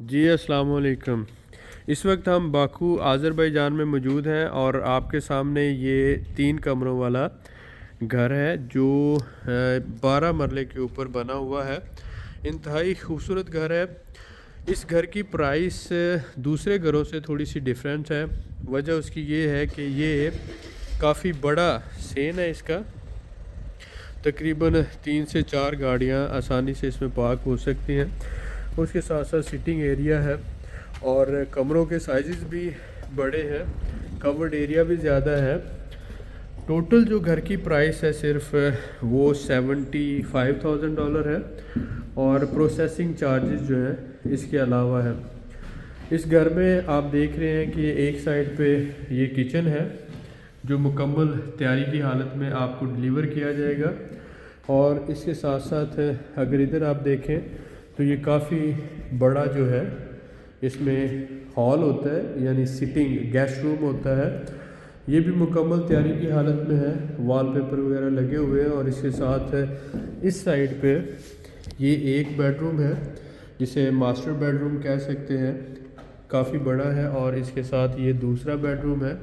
जी अस्सलाम वालेकुम। इस वक्त हम बाकू आज़रबाईजान में मौजूद हैं और आपके सामने ये 3 कमरों वाला घर है जो 12 मरले के ऊपर बना हुआ है। इंतहाई खूबसूरत घर है। इस घर की प्राइस दूसरे घरों से थोड़ी सी डिफरेंट है। वजह उसकी ये है कि ये काफ़ी बड़ा सेन है इसका। तकरीबन 3 से 4 गाड़ियाँ आसानी से इसमें पार्क हो सकती हैं। उसके साथ साथ सिटिंग एरिया है और कमरों के साइज़ भी बड़े हैं, कवर्ड एरिया भी ज़्यादा है। टोटल जो घर की प्राइस है सिर्फ वो $75,000 है और प्रोसेसिंग चार्जेस जो हैं इसके अलावा है। इस घर में आप देख रहे हैं कि एक साइड पे ये किचन है जो मुकम्मल तैयारी की हालत में आपको डिलीवर किया जाएगा। और इसके साथ साथ अगर इधर आप देखें तो ये काफ़ी बड़ा जो है इसमें हॉल होता है, यानी सिटिंग गेस्ट रूम होता है। ये भी मुकम्मल तैयारी की हालत में है, वॉलपेपर वगैरह लगे हुए हैं। और इसके साथ इस साइड पे ये एक बेडरूम है जिसे मास्टर बेडरूम कह सकते हैं, काफ़ी बड़ा है। और इसके साथ ये दूसरा बेडरूम है,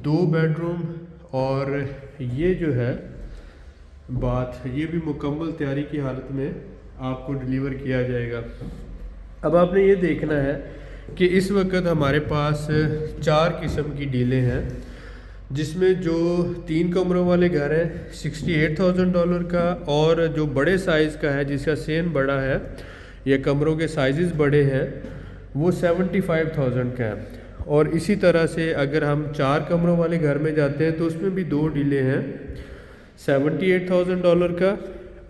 2 बेडरूम। और ये जो है बात, ये भी मुकम्मल तैयारी की हालत में आपको डिलीवर किया जाएगा। अब आपने ये देखना है कि इस वक्त हमारे पास 4 किस्म की डीलें हैं, जिसमें जो 3 कमरों वाले घर हैं $68,000 का, और जो बड़े साइज़ का है जिसका सेन बड़ा है या कमरों के साइज़ बड़े हैं वो 75,000 का है। और इसी तरह से अगर हम 4 कमरों वाले घर में जाते हैं तो उसमें भी 2 डीलें हैं, $78,000 का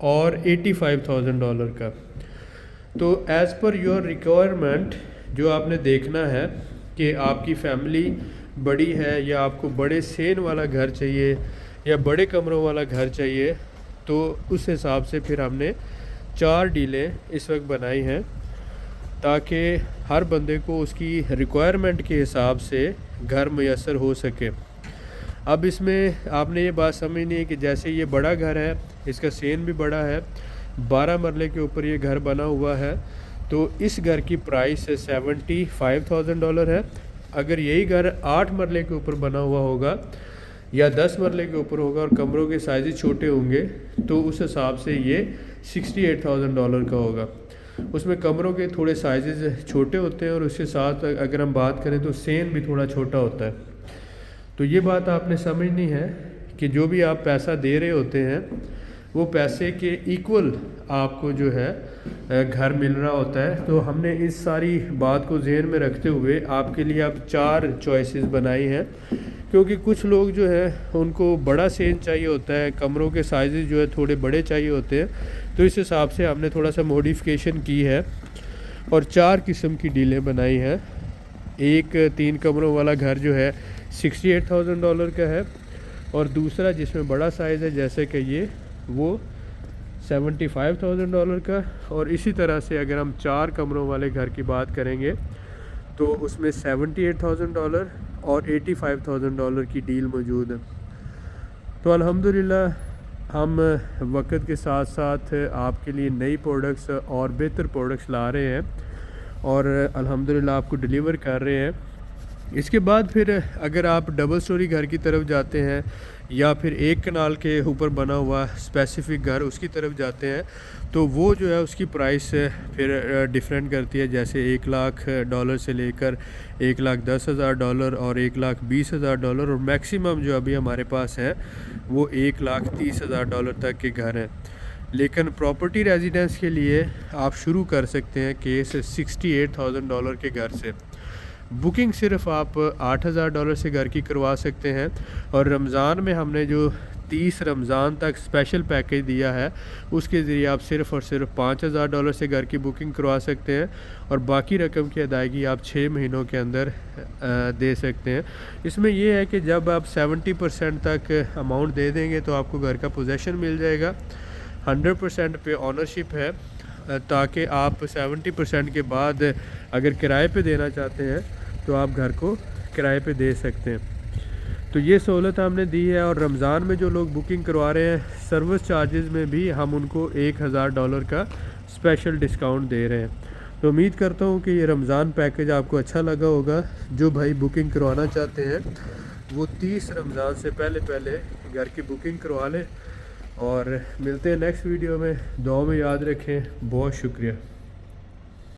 और $85,000 का। तो एज़ पर योर रिक्वायरमेंट जो आपने देखना है कि आपकी फैमिली बड़ी है या आपको बड़े सेन वाला घर चाहिए या बड़े कमरों वाला घर चाहिए, तो उस हिसाब से फिर हमने 4 डीलें इस वक्त बनाई हैं ताकि हर बंदे को उसकी रिक्वायरमेंट के हिसाब से घर मैसर हो सके। अब इसमें आपने ये बात समझनी है कि जैसे ये बड़ा घर है, इसका सेन भी बड़ा है, 12 मरले के ऊपर ये घर बना हुआ है, तो इस घर की प्राइस $75,000 है। अगर यही घर 8 मरले के ऊपर बना हुआ होगा या 10 मरले के ऊपर होगा और कमरों के साइज़ छोटे होंगे तो उस हिसाब से ये $68,000 का होगा। उसमें कमरों के थोड़े साइज़ छोटे होते हैं और उसके साथ अगर हम बात करें तो सेन भी थोड़ा छोटा होता है। तो ये बात आपने समझनी है कि जो भी आप पैसा दे रहे होते हैं वो पैसे के इक्वल आपको जो है घर मिल रहा होता है। तो हमने इस सारी बात को ज़हन में रखते हुए आपके लिए अब 4 चॉइसेस बनाई हैं, क्योंकि कुछ लोग जो है उनको बड़ा सेन चाहिए होता है, कमरों के साइज़ जो है थोड़े बड़े चाहिए होते हैं। तो इस हिसाब से हमने थोड़ा सा मॉडिफिकेशन की है और 4 किस्म की डीलें बनाई हैं। एक 3 कमरों वाला घर जो है $68,000 का है, और दूसरा जिसमें बड़ा साइज़ है जैसे कि ये वो $75,000 का। और इसी तरह से अगर हम 4 कमरों वाले घर की बात करेंगे तो उसमें $78,000 और $85,000 की डील मौजूद है। तो अल्हम्दुलिल्लाह हम वक्त के साथ साथ आपके लिए नई प्रोडक्ट्स और बेहतर प्रोडक्ट्स ला रहे हैं और अल्हम्दुलिल्लाह आपको डिलीवर कर रहे हैं। इसके बाद फिर अगर आप डबल स्टोरी घर की तरफ जाते हैं या फिर एक कनाल के ऊपर बना हुआ स्पेसिफिक घर उसकी तरफ जाते हैं तो वो जो है उसकी प्राइस फिर डिफरेंट करती है। जैसे $1,00,000 से लेकर $1,10,000 और $1,20,000 और मैक्सिमम जो अभी हमारे पास है वो $1,30,000 तक के घर हैं। लेकिन प्रॉपर्टी रेजिडेंस के लिए आप शुरू कर सकते हैं केस $68,000 के घर से। बुकिंग सिर्फ आप $8,000 से घर की करवा सकते हैं। और रमज़ान में हमने जो 30 रमज़ान तक स्पेशल पैकेज दिया है उसके ज़रिए आप सिर्फ़ और सिर्फ $5,000 से घर की बुकिंग करवा सकते हैं और बाकी रकम की अदायगी आप 6 महीनों के अंदर दे सकते हैं। इसमें यह है कि जब आप 70% तक अमाउंट दे देंगे तो आपको घर का पोजेसन मिल जाएगा। 100% पे ऑनरशिप है, ताकि आप 70% के बाद अगर किराए पे देना चाहते हैं तो आप घर को किराए पे दे सकते हैं। तो ये सहूलत हमने दी है। और रमज़ान में जो लोग बुकिंग करवा रहे हैं सर्विस चार्जेस में भी हम उनको $1,000 का स्पेशल डिस्काउंट दे रहे हैं। तो تو امید کرتا ہوں کہ یہ رمضان پیکیج آپ کو اچھا لگا ہوگا. جو بھائی بکنگ کروانا چاہتے ہیں وہ 30 رمضان سے پہلے گھر کی بکنگ کروا لیں. اور ملتے ہیں نیکسٹ ویڈیو میں. دعاؤں میں یاد رکھیں. بہت شکریہ.